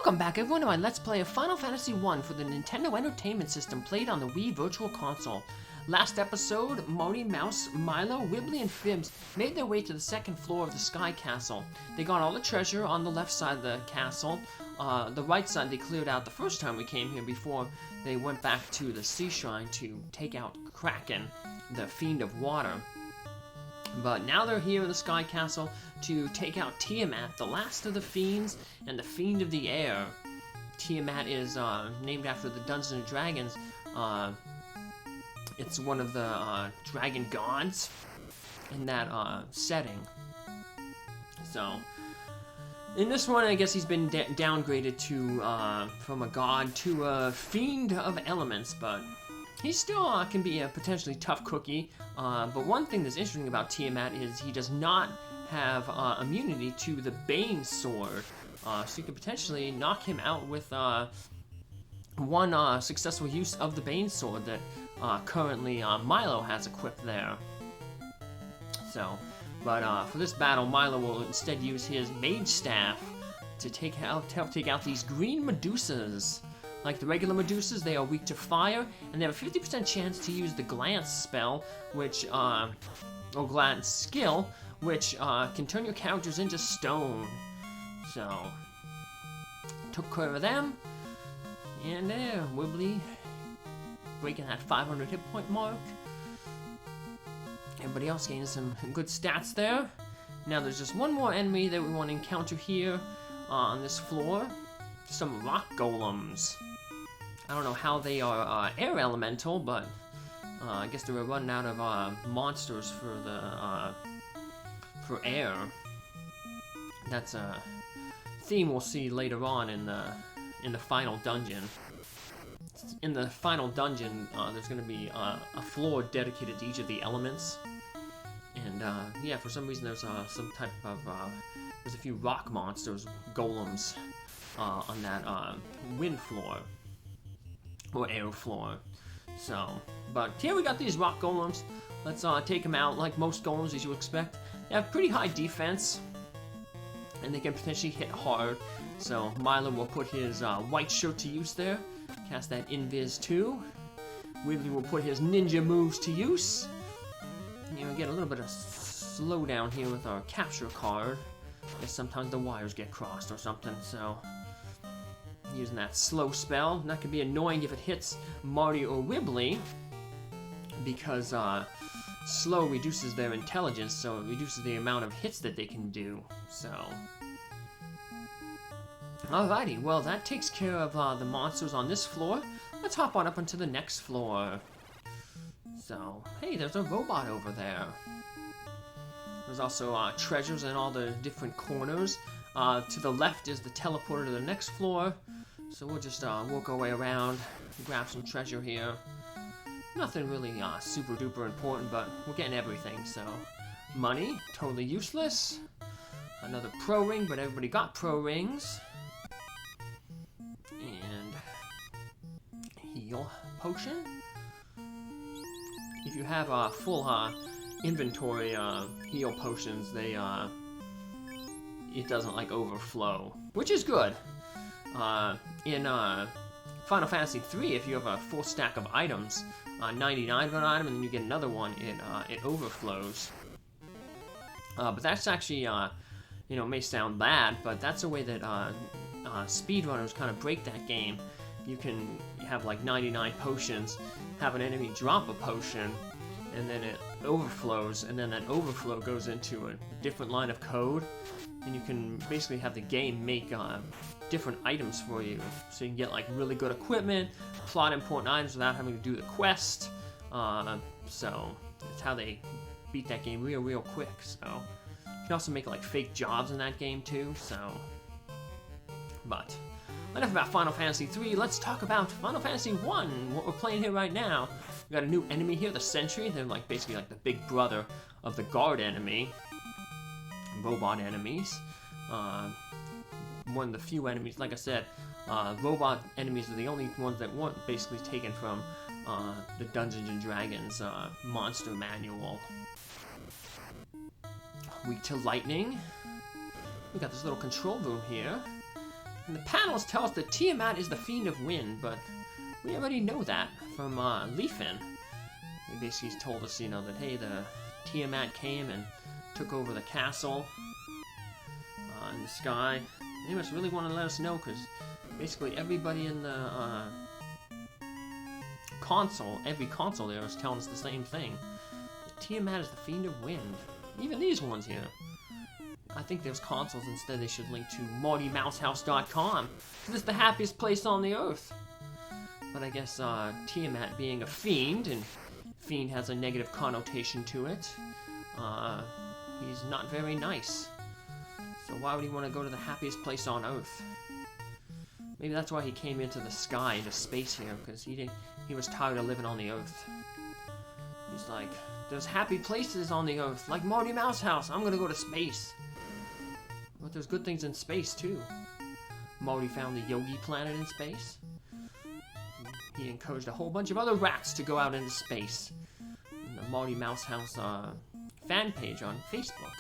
Welcome back everyone to my Let's Play of Final Fantasy I for the Nintendo Entertainment System played on the Wii Virtual Console. Last episode, Marty Mouse, Milo, Wimbley, and Fibbs made their way to the second floor of the Sky Castle. They got all the treasure on the left side of the castle. The right side they cleared out the first time we came here before they went back to the Sea Shrine to take out Kraken, the Fiend of Water. But now they're here in the Sky Castle to take out Tiamat, the last of the fiends, and the Fiend of the Air. Tiamat is named after the Dungeons and Dragons. It's one of the dragon gods in that setting. So, in this one, I guess he's been downgraded to from a god to a fiend of elements, but he still can be a potentially tough cookie. But one thing that's interesting about Tiamat is he does not have immunity to the Bane sword. So you could potentially knock him out with one successful use of the Bane sword that currently Milo has equipped there. So, but for this battle, Milo will instead use his mage staff to help take out these green Medusas. Like the regular Medusas, they are weak to fire, and they have a 50% chance to use the glance spell, which, or glance skill, which can turn your characters into stone. So, took care of them, and there, Wimbley, breaking that 500 hit point mark. Everybody else gaining some good stats there. Now there's just one more enemy that we want to encounter here on this floor. Some rock golems. I don't know how they are air elemental, but I guess they were running out of monsters for the for air. That's a theme we'll see later on in the final dungeon. In the final dungeon, there's going to be a floor dedicated to each of the elements, and yeah, for some reason there's some type of there's a few rock monsters, golems, on that wind floor. Or air floor. So, but here we got these rock golems. Let's take them out like most golems, as you expect. They have pretty high defense, and they can potentially hit hard. So Milo will put his white shirt to use there. Cast that Invis too. Wimbley will put his ninja moves to use. You know, get a little bit of slowdown here with our capture card. I guess sometimes the wires get crossed or something, so using that slow spell. That can be annoying if it hits Marty or Wimbley, because slow reduces their intelligence, so it reduces the amount of hits that they can do. So, alrighty, well that takes care of the monsters on this floor. Let's hop on up onto the next floor. So, hey, there's a robot over there. There's also treasures in all the different corners. To the left is the teleporter to the next floor. So we'll just work our way around, grab some treasure here. Nothing really super duper important, but we're getting everything, so. Money, totally useless. Another pro ring, but everybody got pro rings. And heal potion. If you have a full inventory heal potions, they it doesn't like overflow, which is good. In Final Fantasy III, if you have a full stack of items, 99 of an item, and then you get another one, it overflows. But that's actually, you know, may sound bad, but that's a way that speedrunners kind of break that game. You can have like 99 potions, have an enemy drop a potion, and then it overflows, and then that overflow goes into a different line of code, and you can basically have the game make different items for you, so you can get like really good equipment, plot important items without having to do the quest. So that's how they beat that game real quick. So you can also make like fake jobs in that game too. So, but enough about Final Fantasy III. Let's talk about Final Fantasy I, what we're playing here right now. We got a new enemy here, the Sentry. They're like basically like the big brother of the guard enemy, robot enemies. One of the few enemies, like I said, robot enemies are the only ones that weren't basically taken from the Dungeons and Dragons monster manual. Weak to lightning. We got this little control room here. And the panels tell us that Tiamat is the Fiend of Wind, but we already know that from Lefein. He basically told us, you know, that hey, the Tiamat came and took over the castle in the sky. They must really want to let us know, because basically everybody in the every console there is telling us the same thing. Tiamat is the Fiend of Wind. Even these ones here. I think there's consoles instead. They should link to MartyMousehouse.com. This is the happiest place on the earth. But I guess Tiamat being a fiend, and fiend has a negative connotation to it, he's not very nice. So why would he want to go to the happiest place on earth? Maybe that's why he came into the sky, into space here, because he was tired of living on the earth. He's like, there's happy places on the earth, like Marty Mouse House. I'm gonna go to space. But there's good things in space too. Marty found the Yogi planet in space. He encouraged a whole bunch of other rats to go out into space. And the Marty Mouse House fan page on Facebook.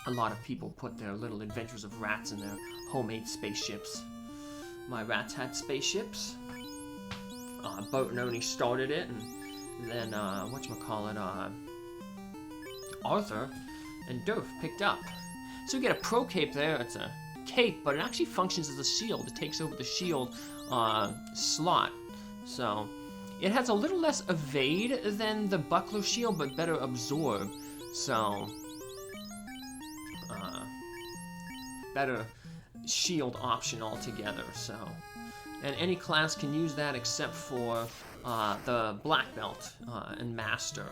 A lot of people put their little adventures of rats in their homemade spaceships. My rats had spaceships. Boat and Oni started it, and then Arthur and Durf picked up. So you get a pro cape there. It's a cape, but it actually functions as a shield. It takes over the shield slot. So it has a little less evade than the buckler shield, but better absorb. So better shield option altogether. So, and any class can use that except for the black belt and master.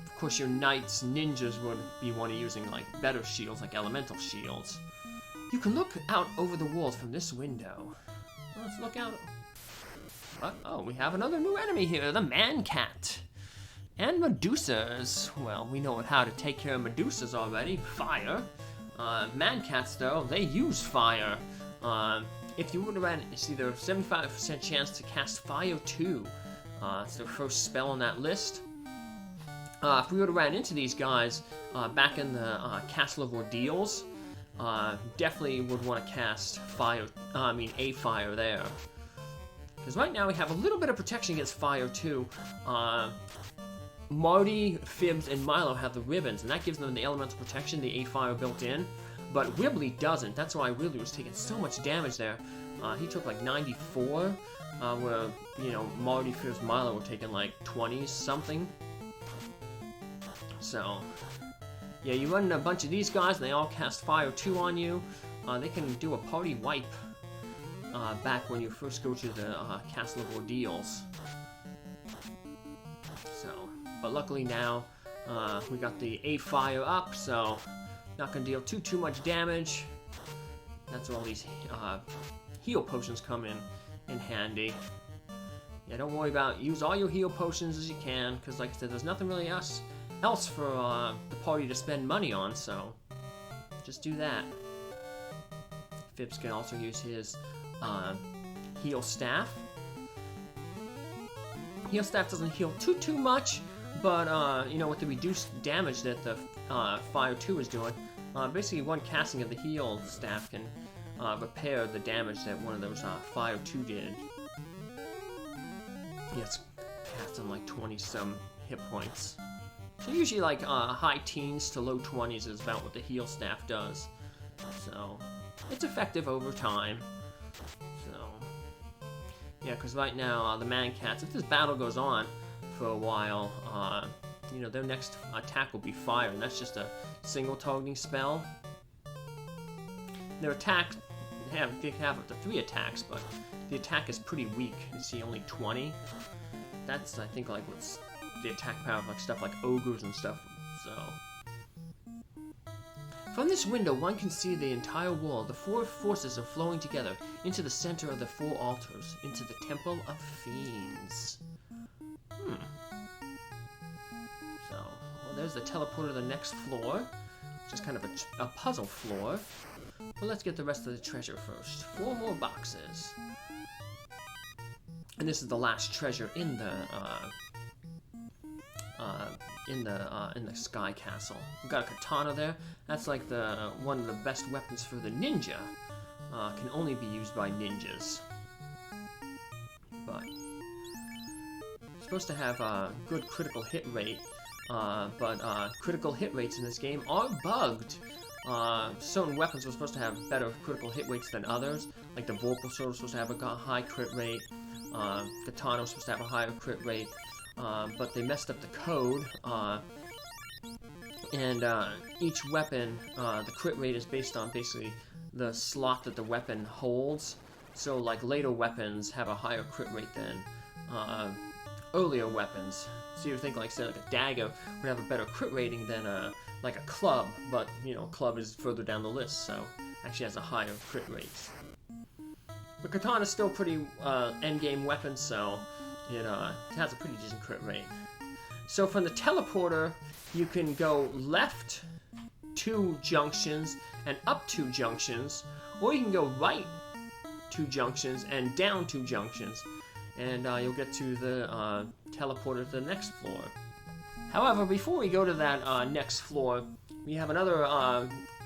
Of course, your knights, ninjas would be one of using like better shields, like elemental shields. You can look out over the world from this window. Let's look out. Oh, we have another new enemy here, the man-cat. And Medusas. Well, we know how to take care of Medusas already. Fire. Man-cats, though, they use fire. If you would have ran, it's either 75% chance to cast Fire 2. It's the first spell on that list. If we would have ran into these guys back in the Castle of Ordeals, definitely would want to cast fire. A fire there. Because right now we have a little bit of protection against fire too. Marty, Fibbs, and Milo have the ribbons, and that gives them the elemental protection, the A fire built in. But Wimbley doesn't. That's why Wimbley was taking so much damage there. He took like 94, where Marty, Fibbs, Milo were taking like 20 something. So, yeah, you run a bunch of these guys, and they all cast Fire 2 on you. They can do a party wipe back when you first go to the Castle of Ordeals. So, but luckily now, we got the A Fire up, so not gonna deal too much damage. That's where all these heal potions come in handy. Yeah, don't worry about, use all your heal potions as you can, because like I said, there's nothing really else for the party to spend money on, so just do that. Fibbs can also use his heal staff. Heal staff doesn't heal too much, but with the reduced damage that the Fire 2 is doing, basically one casting of the heal staff can repair the damage that one of those Fire 2 did. Yeah, it's cast on like 20 some hit points. So usually like high teens to low 20s is about what the heal staff does. So it's effective over time. So yeah, because right now the man-cats, if this battle goes on for a while, their next attack will be fire, and that's just a single targeting spell. Their attack, they have up to 3 attacks, but the attack is pretty weak. You see only 20. That's, I think, like what's the attack power of like stuff like ogres and stuff. So from this window, one can see the entire world. The 4 forces are flowing together into the center of the 4 altars, into the Temple of Fiends. So, well, there's the teleporter to the next floor, which is kind of a puzzle floor. But let's get the rest of the treasure first. 4 more boxes. And this is the last treasure in the in the sky castle. We've got a katana there. That's like one of the best weapons for the ninja. Can only be used by ninjas. But it's supposed to have a good critical hit rate. But critical hit rates in this game are bugged. Certain weapons are supposed to have better critical hit rates than others. Like the Vorpal Sword was supposed to have a high crit rate. Katana was supposed to have a higher crit rate. But they messed up the code. And each weapon, the crit rate is based on basically the slot that the weapon holds. So like later weapons have a higher crit rate than earlier weapons. So you think like say like a dagger would have a better crit rating than like a club, but you know, club is further down the list, so actually has a higher crit rate. But katana is still pretty endgame weapon, so it has a pretty decent crit rate. So from the teleporter, you can go left 2 junctions and up 2 junctions, or you can go right 2 junctions and down 2 junctions, and you'll get to the teleporter to the next floor. However, before we go to that next floor, we have another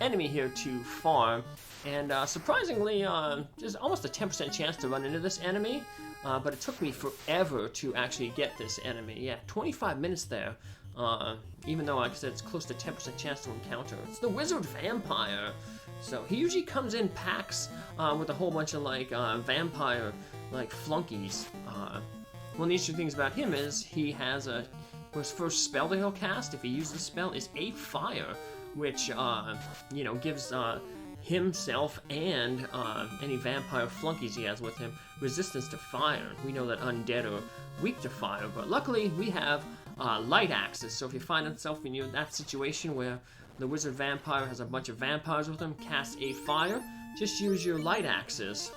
enemy here to farm, and surprisingly, there's almost a 10% chance to run into this enemy, but it took me forever to actually get this enemy. Yeah, 25 minutes there, even though, like I said, it's close to 10% chance to encounter. It's the Wizard Vampire. So he usually comes in packs with a whole bunch of like vampire like flunkies. One of the interesting things about him is he has his first spell that he'll cast, if he uses the spell, is a fire, which you know, gives himself and any vampire flunkies he has with him resistance to fire. We know that undead are weak to fire, but luckily we have light axes. So if you find yourself in that situation where the wizard vampire has a bunch of vampires with him, cast a fire, just use your light axes,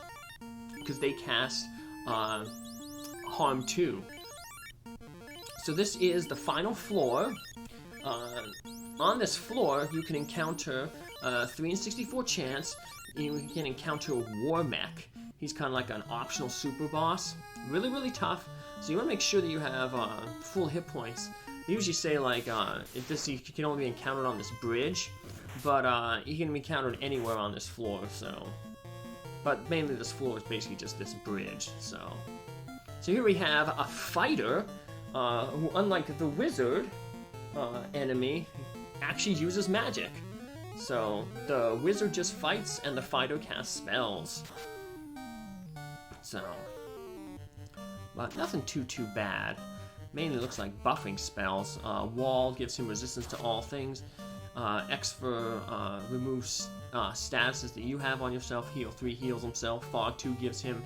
because they cast harm 2. So this is the final floor. On this floor, you can encounter 3 in 64 chance. You can encounter Warmech. He's kind of like an optional super boss. Really, really tough. So you want to make sure that you have full hit points. They usually say like he can only be encountered on this bridge, but he can be encountered anywhere on this floor. So, but mainly this floor is basically just this bridge. So here we have a fighter who, unlike the wizard enemy, actually uses magic. So the wizard just fights and the fighter casts spells. So, but nothing too bad. Mainly looks like buffing spells. Wall gives him resistance to all things. X for removes statuses that you have on yourself. Heal 3 heals himself. Fog 2 gives him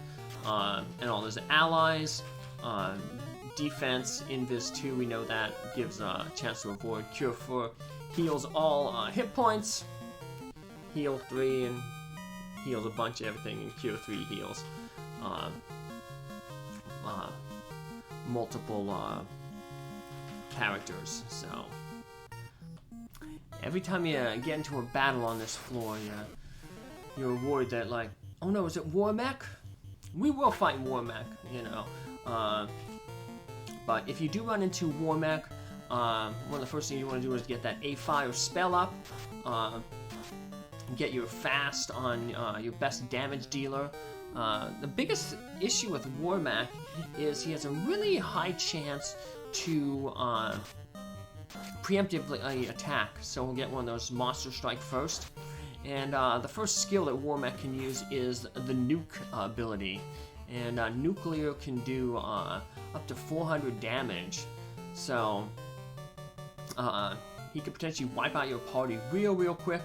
and all his allies. Defense, Invis 2, we know that gives a chance to avoid. Cure 4 heals all hit points. Heal 3 and heals a bunch of everything, and Cure 3 heals multiple characters. So every time you get into a battle on this floor, you're worried that like, oh no, is it Warmech? We will fight Warmech, you know. But if you do run into Warmech, one of the first things you want to do is get that A-Fire spell up, get your fast on your best damage dealer. The biggest issue with Warmech is he has a really high chance to preemptively attack, so we'll get one of those Monster Strike first. And the first skill that Warmech can use is the Nuke ability. And Nuclear can do up to 400 damage. So he could potentially wipe out your party real quick.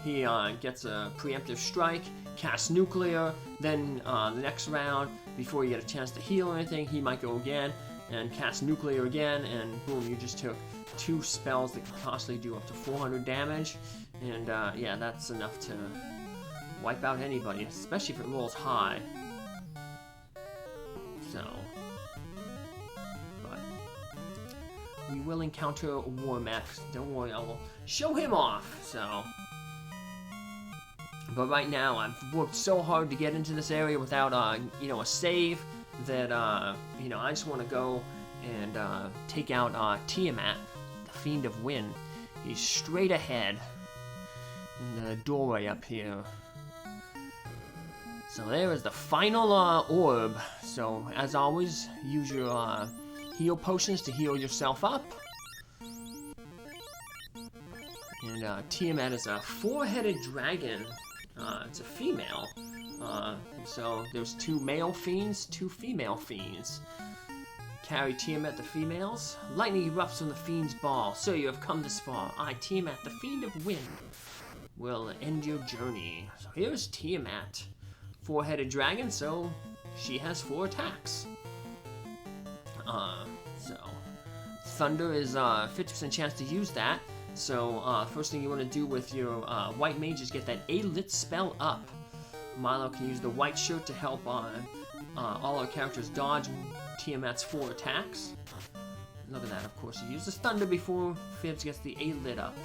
He gets a preemptive strike, casts Nuclear, then the next round, before you get a chance to heal or anything, he might go again and cast Nuclear again, and boom, you just took 2 spells that could possibly do up to 400 damage. And yeah, that's enough to wipe out anybody, especially if it rolls high. So, but we will encounter Warmech. Don't worry, I will show him off. So, but right now I've worked so hard to get into this area without you know, a save that you know, I just want to go and take out Tiamat, Fiend of Wind. He's straight ahead in the doorway up here. So there is the final orb. So as always, use your heal potions to heal yourself up. And Tiamat is a four-headed dragon. It's a female. So there's 2 male fiends, 2 female fiends. Carry Tiamat the females. Lightning erupts from the fiend's ball. So you have come this far. I, Tiamat, the Fiend of Wind, will end your journey. So here's Tiamat. Four-headed dragon, so she has 4 attacks. So thunder is 50% chance to use that. So first thing you want to do with your white mage is get that A-lit spell up. Milo can use the white shirt to help all our characters dodge Tiamat's 4 attacks. Look at that, of course. He uses thunder before Fibbs gets the A-lit up.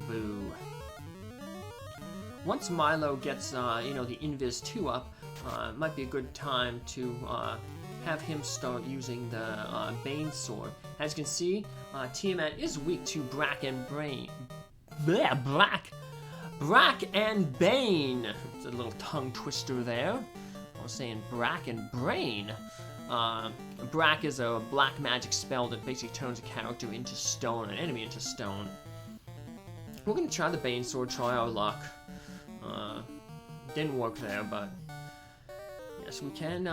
Boo. Once Milo gets, the Invis 2 up, it might be a good time to have him start using the Bane sword. As you can see, Tiamat is weak to Brack and Brain. Bleh, Brack and Bane. It's a little tongue twister there. I was saying Brack and Brain. Brack is a black magic spell that basically turns a character into stone, an enemy into stone. We're gonna try the Bane sword, try our luck. Didn't work there, but yes, we can.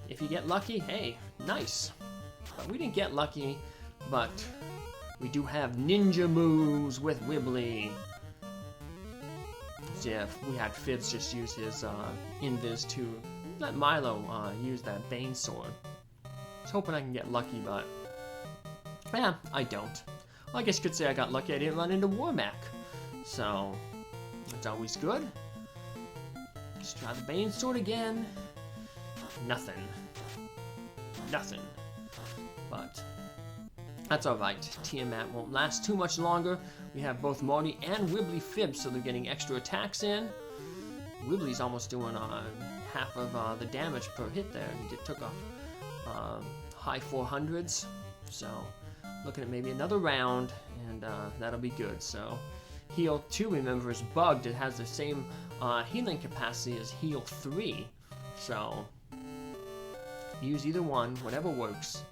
If you get lucky, hey, nice. But we didn't get lucky, but we do have ninja moves with Wimbley. So yeah, we had Fibbs just use his invis to let Milo use that Bane sword. I was hoping I can get lucky, but yeah, I don't. Well, I guess you could say I got lucky I didn't run into Warmech. So that's always good. Let's try the Bane sword again. Nothing. But that's alright. Tiamat won't last too much longer. We have both Marty and Wimbley Fibbs, so they're getting extra attacks in. Wimbley's almost doing half of the damage per hit there. He took off high 400s. So looking at maybe another round, and that'll be good. So heal 2, remember, is bugged. It has the same healing capacity as heal 3. So use either one, whatever works.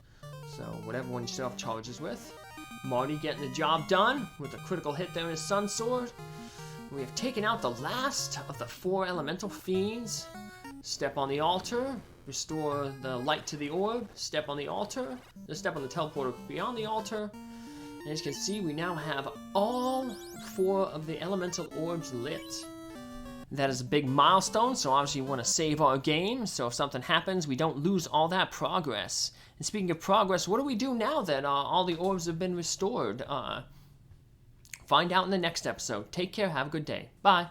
So whatever one you start off charges with. Marty getting the job done with a critical hit there in his Sun Sword. We have taken out the last of the 4 elemental fiends. Step on the altar, restore the light to the orb. Step on the altar, step on the teleporter beyond the altar. And as you can see, we now have all 4 of the elemental orbs lit. That is a big milestone, so obviously we want to save our game, so if something happens, we don't lose all that progress. And speaking of progress, what do we do now that all the orbs have been restored? Find out in the next episode. Take care, have a good day. Bye.